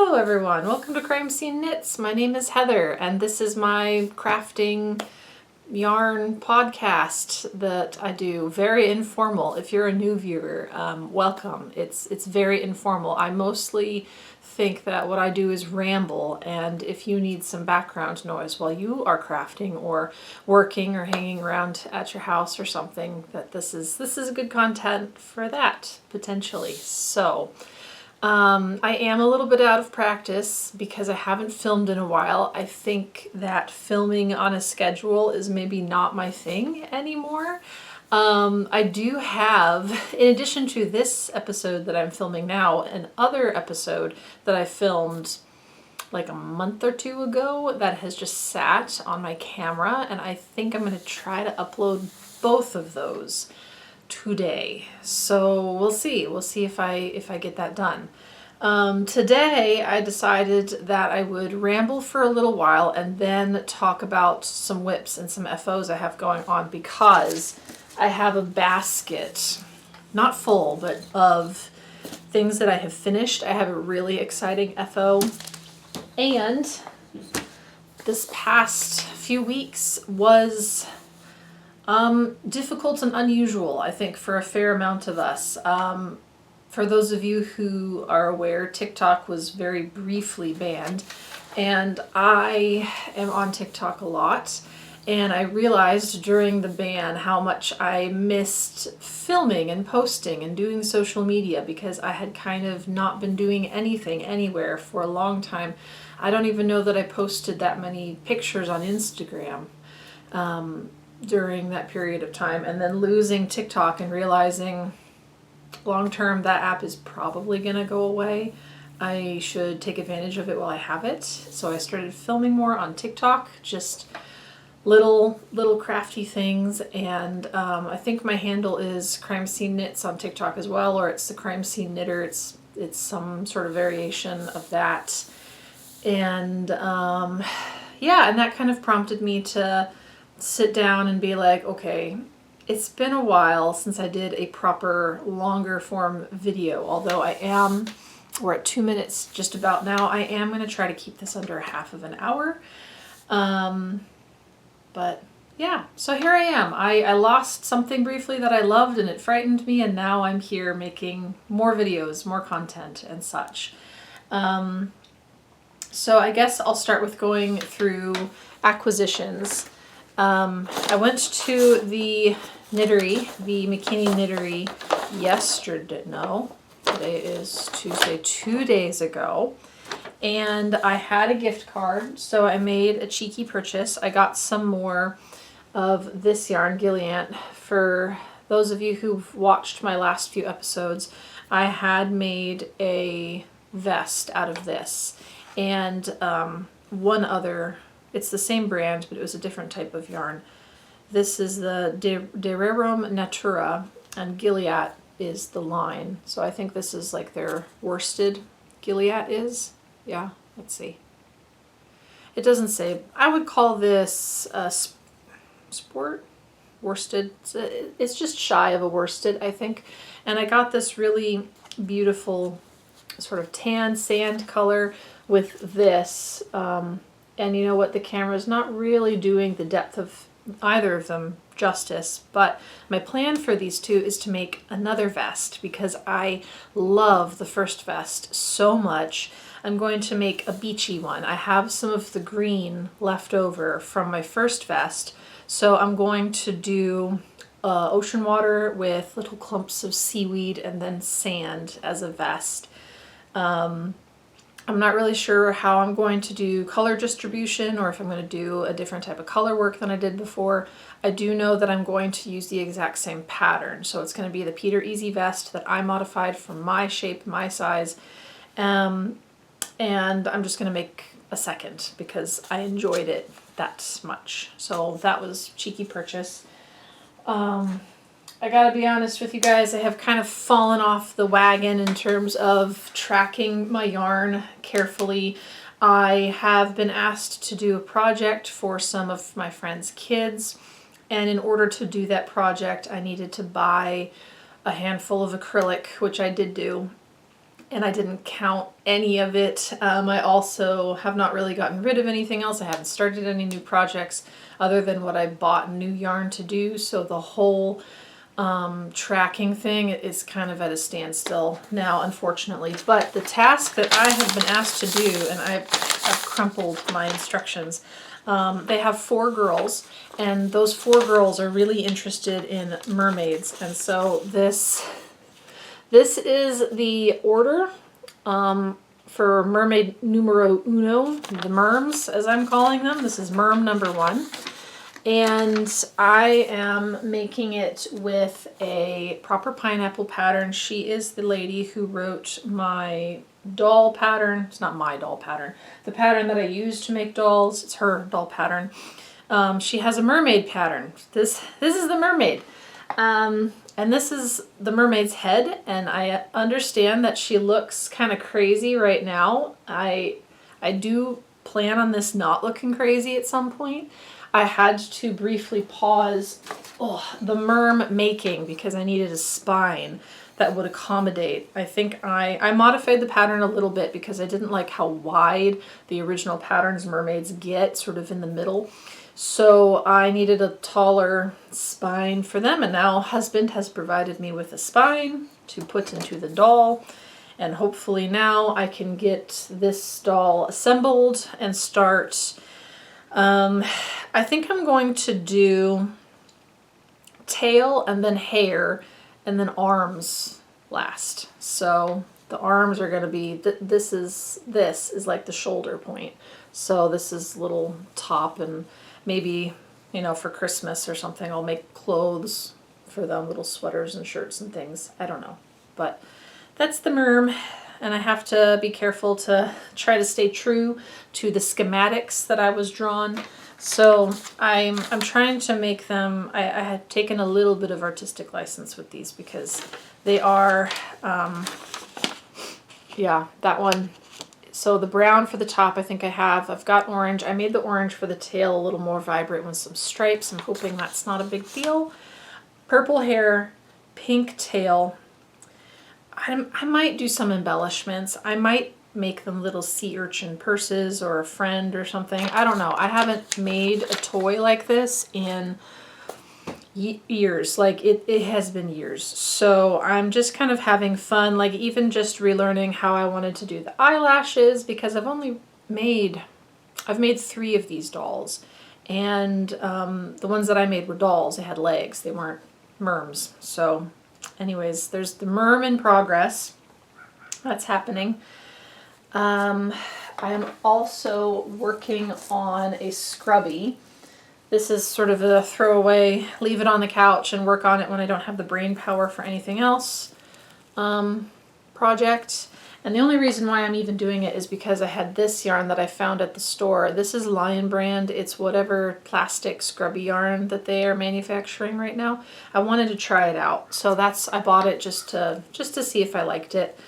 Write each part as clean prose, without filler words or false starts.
Hello everyone, welcome to Crime Scene Knits. My name is Heather and this is my crafting yarn podcast that I do. Very informal. If you're a new viewer, welcome. It's very informal. I mostly think that what I do is ramble, and if you need some background noise while you are crafting or working or hanging around at your house or something, that this is good content for that potentially. So I am a little bit out of practice because I haven't filmed in a while. I think that filming on a schedule is maybe not my thing anymore. I do have, in addition to this episode that I'm filming now, an other episode that I filmed like a month or two ago that has just sat on my camera, and I think I'm going to try to upload both of those today. So we'll see if I get that done. Today I decided that I would ramble for a little while and then talk about some whips and some FOs I have going on, because I have a basket, not full, but of things that I have finished. I have a really exciting FO, and this past few weeks was difficult and unusual, I think, for a fair amount of us. For those of you who are aware, TikTok was very briefly banned, and I am on TikTok a lot, and I realized during the ban how much I missed filming and posting and doing social media, because I had kind of not been doing anything anywhere for a long time. I don't even know that I posted that many pictures on Instagram during that period of time, and then losing TikTok and realizing long term that app is probably gonna go away. I should take advantage of it while I have it. So I started filming more on TikTok, just little crafty things, and I think my handle is Crime Scene Knits on TikTok as well, or it's the Crime Scene Knitter. It's some sort of variation of that, and yeah, and that kind of prompted me to sit down and be like, okay, it's been a while since I did a proper longer form video, although we're at 2 minutes just about now. I am going to try to keep this under half of an hour. But yeah, so here I am. I lost something briefly that I loved and it frightened me, and now I'm here making more videos, more content and such. So I guess I'll start with going through acquisitions. I went to the knittery, the McKinney Knittery yesterday, no, today is Tuesday, 2 days ago, and I had a gift card, so I made a cheeky purchase. I got some more of this yarn, Gilliant. For those of you who've watched my last few episodes, I had made a vest out of this, and one other. It's the same brand, but it was a different type of yarn. This is the De Rerum Natura, and Gilead is the line. So I think this is like their worsted. Gilead is? Yeah, let's see. It doesn't say. I would call this a sport worsted. It's just shy of a worsted, I think. And I got this really beautiful sort of tan sand color with this. And you know what, the camera's not really doing the depth of either of them justice, but my plan for these two is to make another vest because I love the first vest so much. I'm going to make a beachy one. I have some of the green left over from my first vest, so I'm going to do ocean water with little clumps of seaweed and then sand as a vest. I'm not really sure how I'm going to do color distribution, or if I'm going to do a different type of color work than I did before. I do know that I'm going to use the exact same pattern. So it's going to be the Peter Easy vest that I modified for my shape, my size. And I'm just going to make a second because I enjoyed it that much. So that was cheeky purchase. I gotta be honest with you guys, I have kind of fallen off the wagon in terms of tracking my yarn carefully. I have been asked to do a project for some of my friends' kids, and in order to do that project I needed to buy a handful of acrylic, which I did do, and I didn't count any of it. I also have not really gotten rid of anything else. I haven't started any new projects other than what I bought new yarn to do. So the whole tracking thing is kind of at a standstill now, unfortunately. But the task that I have been asked to do, and I've crumpled my instructions, they have 4 girls, and those 4 girls are really interested in mermaids. And so this is the order for mermaid numero uno, the merms as I'm calling them. This is merm number 1. And I am making it with a proper pineapple pattern. She is the lady who wrote my doll pattern. It's not my doll pattern. The pattern that I use to make dolls, it's her doll pattern. She has a mermaid pattern. This is the mermaid. And this is the mermaid's head, and I understand that she looks kind of crazy right now. I do plan on this not looking crazy at some point. I had to briefly pause the merm making because I needed a spine that would accommodate. I think I modified the pattern a little bit because I didn't like how wide the original pattern's mermaids get, sort of in the middle. So I needed a taller spine for them, and now husband has provided me with a spine to put into the doll, and hopefully now I can get this doll assembled and start. I think I'm going to do tail and then hair and then arms last. So the arms are going to be, this is like the shoulder point. So this is little top, and maybe, you know, for Christmas or something, I'll make clothes for them, little sweaters and shirts and things. I don't know. But that's the merm, and I have to be careful to try to stay true to the schematics that I was drawn. So I'm trying to make them, I had taken a little bit of artistic license with these because they are, yeah, that one. So the brown for the top, I think I've got orange. I made the orange for the tail a little more vibrant with some stripes. I'm hoping that's not a big deal. Purple hair, pink tail. I might do some embellishments. I might make them little sea urchin purses or a friend or something. I don't know. I haven't made a toy like this in years. Like it has been years. So I'm just kind of having fun, like even just relearning how I wanted to do the eyelashes, because I've made 3 of these dolls, and the ones that I made were dolls. They had legs. They weren't merms. So anyways, there's the merm in progress. That's happening. I am also working on a scrubby. This is sort of a throwaway, leave it on the couch and work on it when I don't have the brain power for anything else project. And the only reason why I'm even doing it is because I had this yarn that I found at the store. This is Lion Brand. It's whatever plastic scrubby yarn that they are manufacturing right now. I wanted to try it out. So I bought it just to see if I liked it.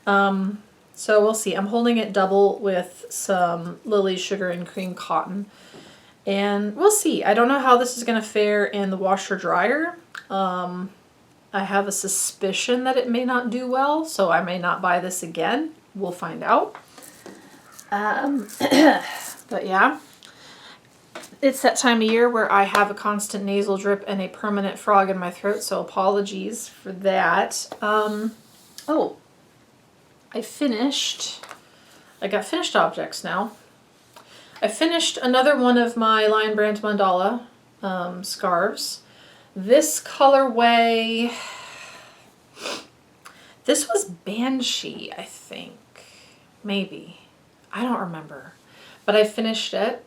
So we'll see. I'm holding it double with some Lily's Sugar and Cream cotton. And we'll see. I don't know how this is going to fare in the washer dryer. I have a suspicion that it may not do well, so I may not buy this again. We'll find out. But yeah, it's that time of year where I have a constant nasal drip and a permanent frog in my throat, so apologies for that. Oh, I got finished objects now. I finished another one of my Lion Brand mandala scarves. This colorway, this was Banshee, I think. Maybe. I don't remember. But I finished it.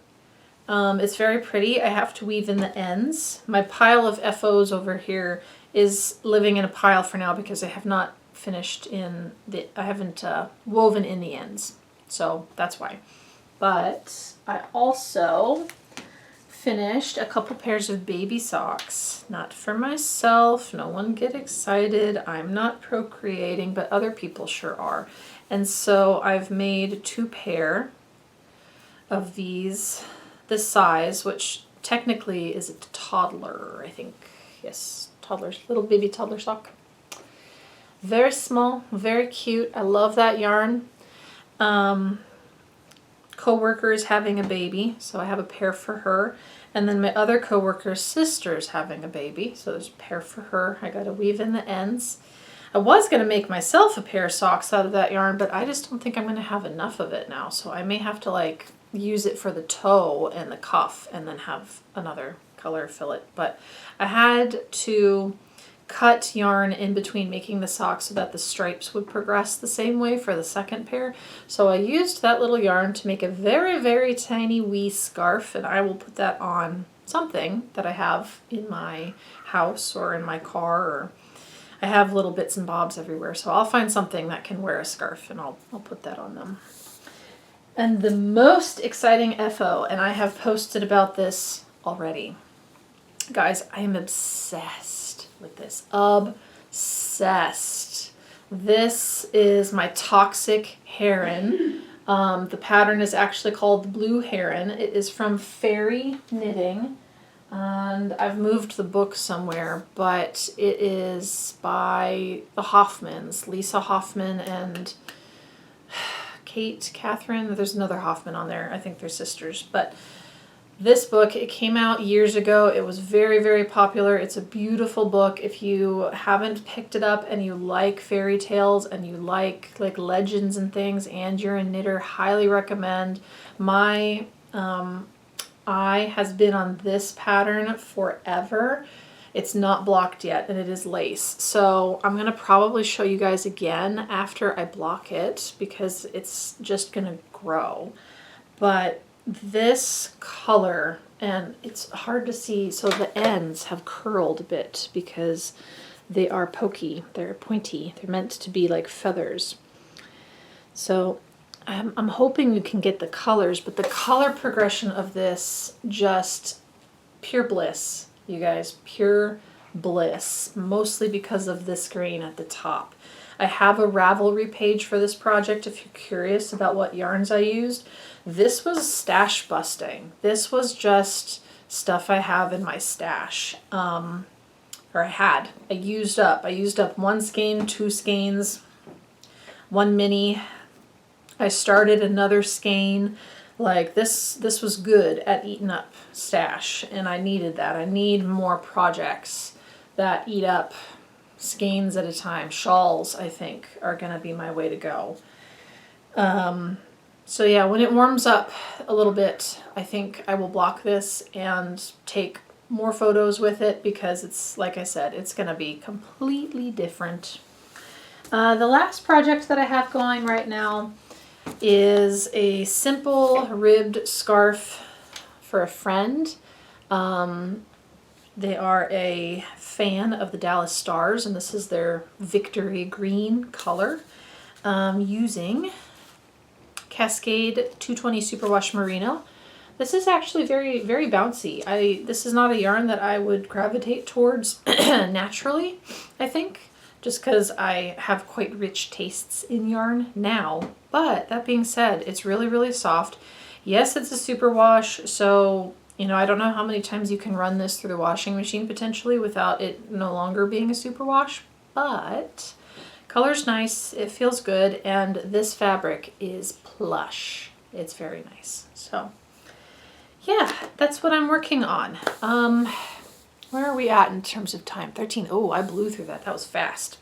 It's very pretty. I have to weave in the ends. My pile of FOs over here is living in a pile for now because I have not finished I haven't woven in the ends. So that's why. But I also finished a couple pairs of baby socks. Not for myself. No one get excited. I'm not procreating, but other people sure are. And so I've made 2 pair of these, this size, which technically is a toddler, I think. Yes, toddler, little baby toddler sock. Very small, very cute. I love that yarn. Co-worker is having a baby, so I have a pair for her. And then my other co-worker's sister's having a baby, so there's a pair for her. I gotta weave in the ends. I was gonna make myself a pair of socks out of that yarn, but I just don't think I'm gonna have enough of it now. So I may have to like use it for the toe and the cuff and then have another color fillet. But I had to cut yarn in between making the socks so that the stripes would progress the same way for the second pair. So I used that little yarn to make a very, very tiny wee scarf, and I will put that on something that I have in my house or in my car, or I have little bits and bobs everywhere. So I'll find something that can wear a scarf and I'll put that on them. And the most exciting FO, and I have posted about this already. Guys, I am obsessed with this. Obsessed. This is my Toxic Heron. The pattern is actually called the Blue Heron. It is from Fairy Knitting. And I've moved the book somewhere, but it is by the Hoffmans, Lisa Hoffman and Catherine. There's another Hoffman on there. I think they're sisters. But this book, it came out years ago. It was very, very popular. It's a beautiful book. If you haven't picked it up and you like fairy tales and you like legends and things and you're a knitter, highly recommend. My eye has been on this pattern forever. It's not blocked yet, and it is lace. So I'm gonna probably show you guys again after I block it because it's just gonna grow. But this color, and it's hard to see, so the ends have curled a bit because they are pokey, they're pointy, they're meant to be like feathers. So I'm hoping you can get the colors, but the color progression of this, just pure bliss, you guys, pure bliss, mostly because of this grain at the top. I have a Ravelry page for this project if you're curious about what yarns I used. This was stash busting. This was just stuff I have in my stash, or I had. I used up one skein, two skeins, one mini. I started another skein. Like this was good at eating up stash, and I needed that. I need more projects that eat up skeins at a time. Shawls, I think, are gonna be my way to go. So yeah, when it warms up a little bit, I think I will block this and take more photos with it because it's, like I said, it's gonna be completely different. The last project that I have going right now is a simple ribbed scarf for a friend. They are a fan of the Dallas Stars, and this is their Victory Green color, using Cascade 220 Superwash Merino. This is actually very, very bouncy. This is not a yarn that I would gravitate towards naturally, I think, just because I have quite rich tastes in yarn now. But that being said, it's really, really soft. Yes, it's a superwash, so you know, I don't know how many times you can run this through the washing machine potentially without it no longer being a superwash, but color's nice, it feels good, and this fabric is plush. It's very nice. So yeah, that's what I'm working on. Where are we at in terms of time? 13. Oh, I blew through that. That was fast.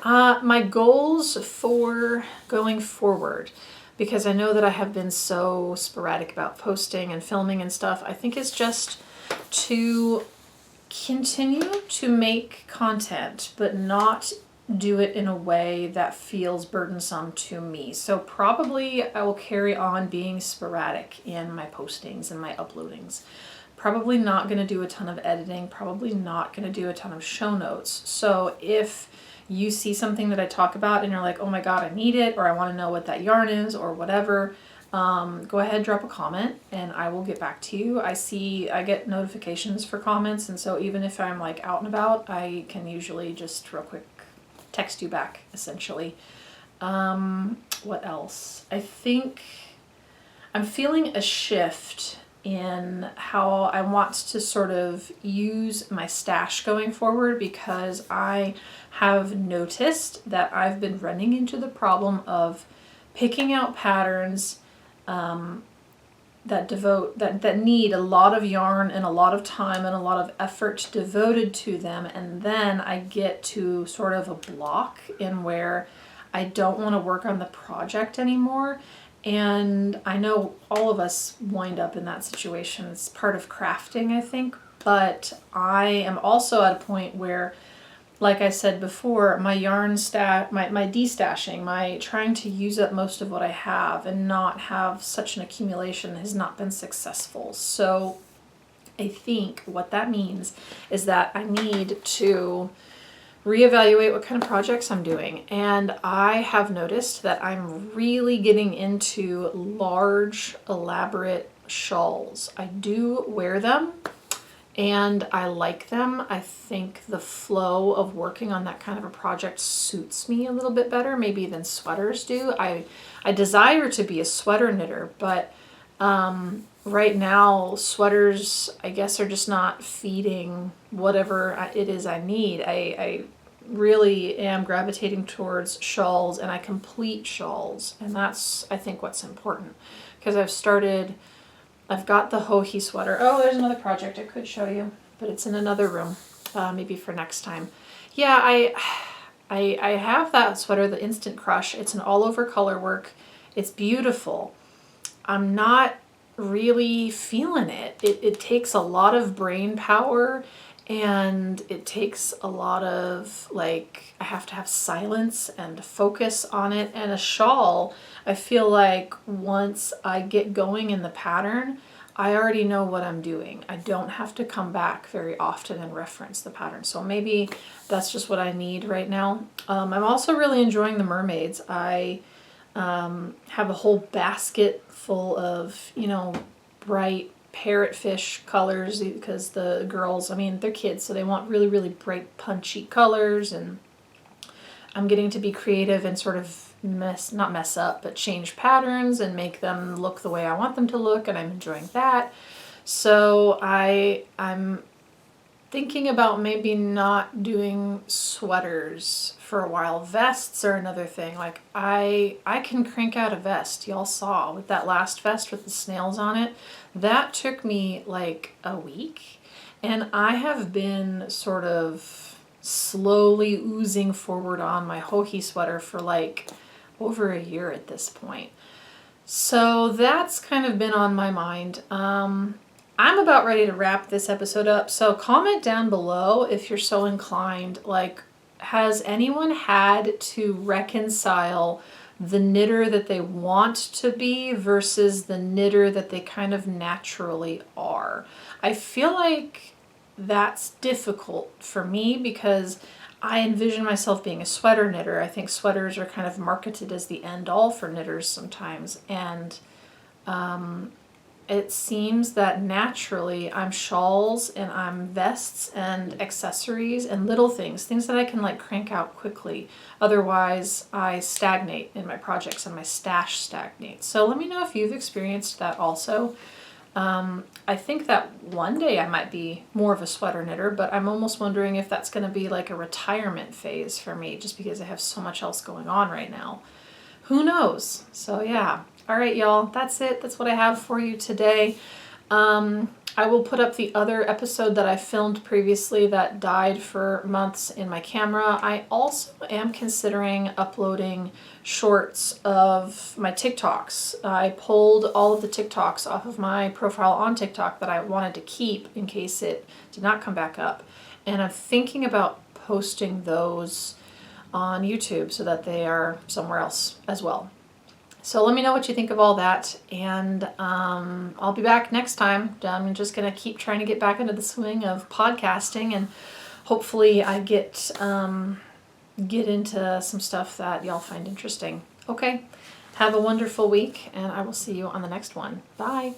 My goals for going forward, because I know that I have been so sporadic about posting and filming and stuff, I think it's just to continue to make content, but not do it in a way that feels burdensome to me. So probably I will carry on being sporadic in my postings and my uploadings. Probably not going to do a ton of editing, probably not going to do a ton of show notes. So if you see something that I talk about and you're like, oh my god, I need it, or I want to know what that yarn is, or whatever, go ahead, drop a comment, and I will get back to you. I get notifications for comments, and so even if I'm like out and about, I can usually just real quick text you back, essentially. What else? I think I'm feeling a shift in how I want to sort of use my stash going forward, because I have noticed that I've been running into the problem of picking out patterns that need a lot of yarn and a lot of time and a lot of effort devoted to them, and then I get to sort of a block in where I don't want to work on the project anymore. And I know all of us wind up in that situation. It's part of crafting, I think. But I am also at a point where, like I said before, my yarn my destashing, my trying to use up most of what I have and not have such an accumulation has not been successful. So I think what that means is that I need to reevaluate what kind of projects I'm doing. And I have noticed that I'm really getting into large, elaborate shawls. I do wear them and I like them. I think the flow of working on that kind of a project suits me a little bit better, maybe than sweaters do. I desire to be a sweater knitter, but right now sweaters, I guess, are just not feeding whatever it is I need. I really am gravitating towards shawls, and I complete shawls, and that's, I think, what's important, because I've got the Hohi sweater. Oh, there's another project I could show you, but it's in another room, maybe for next time. Yeah, I have that sweater, the Instant Crush. It's an all over color work. It's beautiful. I'm not really feeling it. It takes a lot of brain power, and it takes a lot of, like, I have to have silence and focus on it. And a shawl, I feel like once I get going in the pattern, I already know what I'm doing. I don't have to come back very often and reference the pattern. So maybe that's just what I need right now. I'm also really enjoying the Mermaids. I have a whole basket full of, bright parrotfish colors, because the girls, they're kids, so they want really, really bright, punchy colors, and I'm getting to be creative and sort of not mess up, but change patterns and make them look the way I want them to look, and I'm enjoying that. So I'm thinking about maybe not doing sweaters for a while. Vests are another thing. Like I can crank out a vest. Y'all saw with that last vest with the snails on it. That took me like a week, and I have been sort of slowly oozing forward on my Hohi sweater for like over a year at this point. So that's kind of been on my mind. I'm about ready to wrap this episode up. So comment down below if you're so inclined. Like, has anyone had to reconcile the knitter that they want to be versus the knitter that they kind of naturally are? I feel like that's difficult for me because I envision myself being a sweater knitter. I think sweaters are kind of marketed as the end all for knitters sometimes. And it seems that naturally I'm shawls and I'm vests and accessories and little things that I can like crank out quickly. Otherwise I stagnate in my projects and my stash stagnates. So let me know if you've experienced that also. I think that one day I might be more of a sweater knitter, but I'm almost wondering if that's going to be like a retirement phase for me just because I have so much else going on right now. Who knows? So yeah. All right, y'all, that's it. That's what I have for you today. I will put up the other episode that I filmed previously that died for months in my camera. I also am considering uploading shorts of my TikToks. I pulled all of the TikToks off of my profile on TikTok that I wanted to keep in case it did not come back up. And I'm thinking about posting those on YouTube so that they are somewhere else as well. So let me know what you think of all that, and I'll be back next time. I'm just going to keep trying to get back into the swing of podcasting, and hopefully I get into some stuff that y'all find interesting. Okay, have a wonderful week, and I will see you on the next one. Bye.